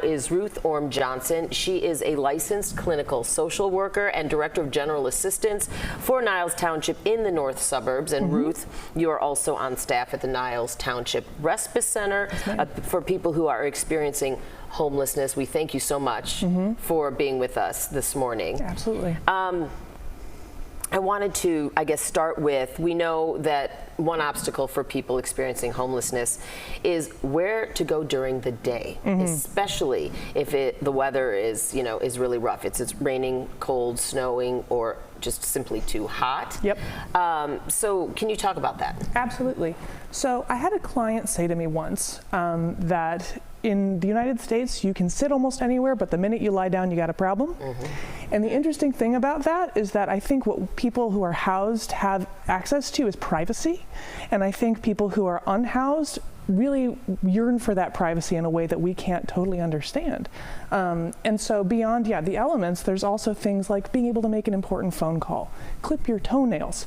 now is Ruth Orm Johnson. She is a licensed clinical social worker and director of general assistance for Niles Township in the north suburbs. And Ruth, you are also on staff at the Niles Township Respite Center for people who are experiencing homelessness. We thank you so much for being with us this morning. Absolutely. I wanted to, I guess, start with, we know that one obstacle for people experiencing homelessness is where to go during the day, especially if the weather is, is really rough. It's raining, cold, snowing, or just simply too hot. Yep. So can you talk about that? Absolutely. So I had a client say to me once that in the United States, you can sit almost anywhere, but the minute you lie down, you got a problem. And the interesting thing about that is that I think what people who are housed have access to is privacy. And I think people who are unhoused really yearn for that privacy in a way that we can't totally understand. And so beyond, the elements, there's also things like being able to make an important phone call, clip your toenails,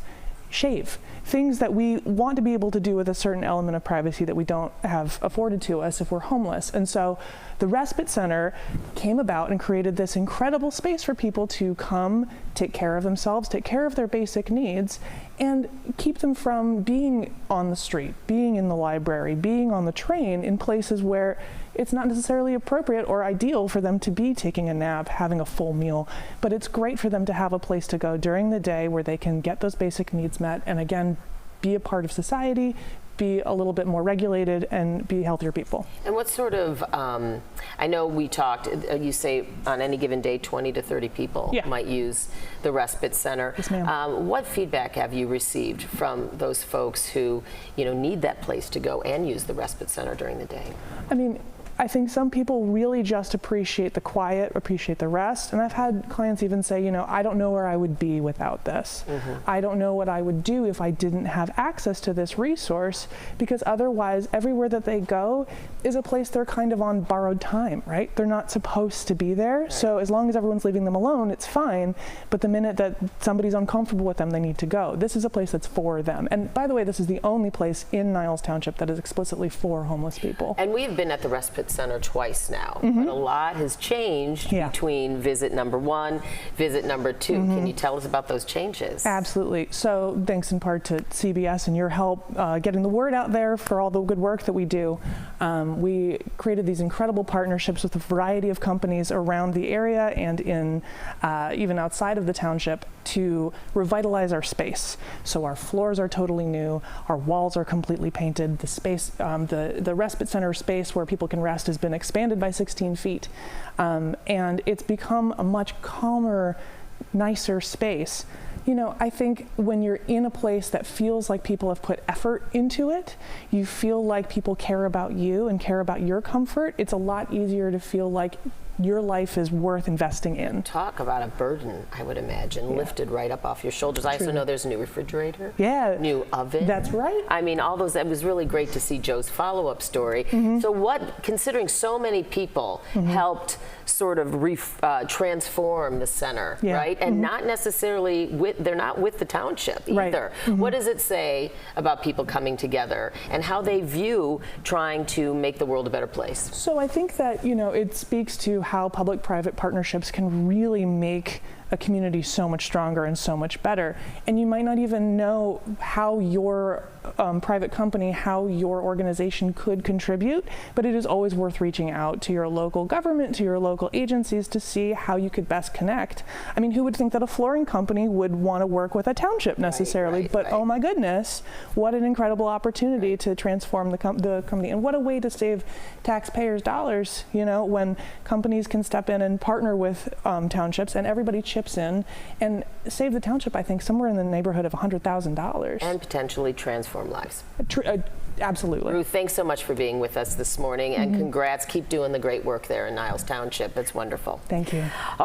shave, things that we want to be able to do with a certain element of privacy that we don't have afforded to us if we're homeless. And so the Respite Center came about and created this incredible space for people to come, take care of themselves, take care of their basic needs, and keep them from being on the street, being in the library, being on the train in places where it's not necessarily appropriate or ideal for them to be taking a nap, having a full meal, but it's great for them to have a place to go during the day where they can get those basic needs met and again, be a part of society, be a little bit more regulated, and be healthier people. And what sort of, I know we talked, you say on any given day 20 to 30 people might use the Respite Center. Yes, ma'am. What feedback have you received from those folks who need that place to go and use the Respite Center during the day? I mean, I think some people really just appreciate the quiet, appreciate the rest. And I've had clients even say, I don't know where I would be without this. I don't know what I would do if I didn't have access to this resource, because otherwise everywhere that they go is a place they're kind of on borrowed time, right? They're not supposed to be there. Right. So as long as everyone's leaving them alone, it's fine. But the minute that somebody's uncomfortable with them, they need to go. This is a place that's for them. And by the way, this is the only place in Niles Township that is explicitly for homeless people. And we've been at the Respite Center twice now, but a lot has changed between visit number 1, visit number 2. Can you tell us about those changes? Absolutely. So thanks in part to CBS and your help getting the word out there for all the good work that we do. We created these incredible partnerships with a variety of companies around the area and in even outside of the township to revitalize our space. So our floors are totally new, our walls are completely painted, the space, the Respite Center space where people can rest has been expanded by 16 feet. And it's become a much calmer, nicer space. I think when you're in a place that feels like people have put effort into it, you feel like people care about you and care about your comfort, it's a lot easier to feel like your life is worth investing in. Talk about a burden, I would imagine, lifted right up off your shoulders. I also know there's a new refrigerator, new oven. That's right. I mean, all those, it was really great to see Joe's follow-up story. So considering so many people helped sort of transform the center, right? And not necessarily they're not with the township either. What does it say about people coming together and how they view trying to make the world a better place? So I think that, it speaks to how public-private partnerships can really make a community so much stronger and so much better. And you might not even know how your private company, how your organization could contribute, but it is always worth reaching out to your local government, to your local agencies to see how you could best connect. I mean, who would think that a flooring company would want to work with a township necessarily? But oh my goodness, what an incredible opportunity to transform the company. And what a way to save taxpayers' dollars, when companies can step in and partner with townships and everybody chips in and save the township, I think, somewhere in the neighborhood of $100,000. And potentially transform lives. Absolutely. Ruth, thanks so much for being with us this morning, and congrats. Keep doing the great work there in Niles Township. It's wonderful. Thank you.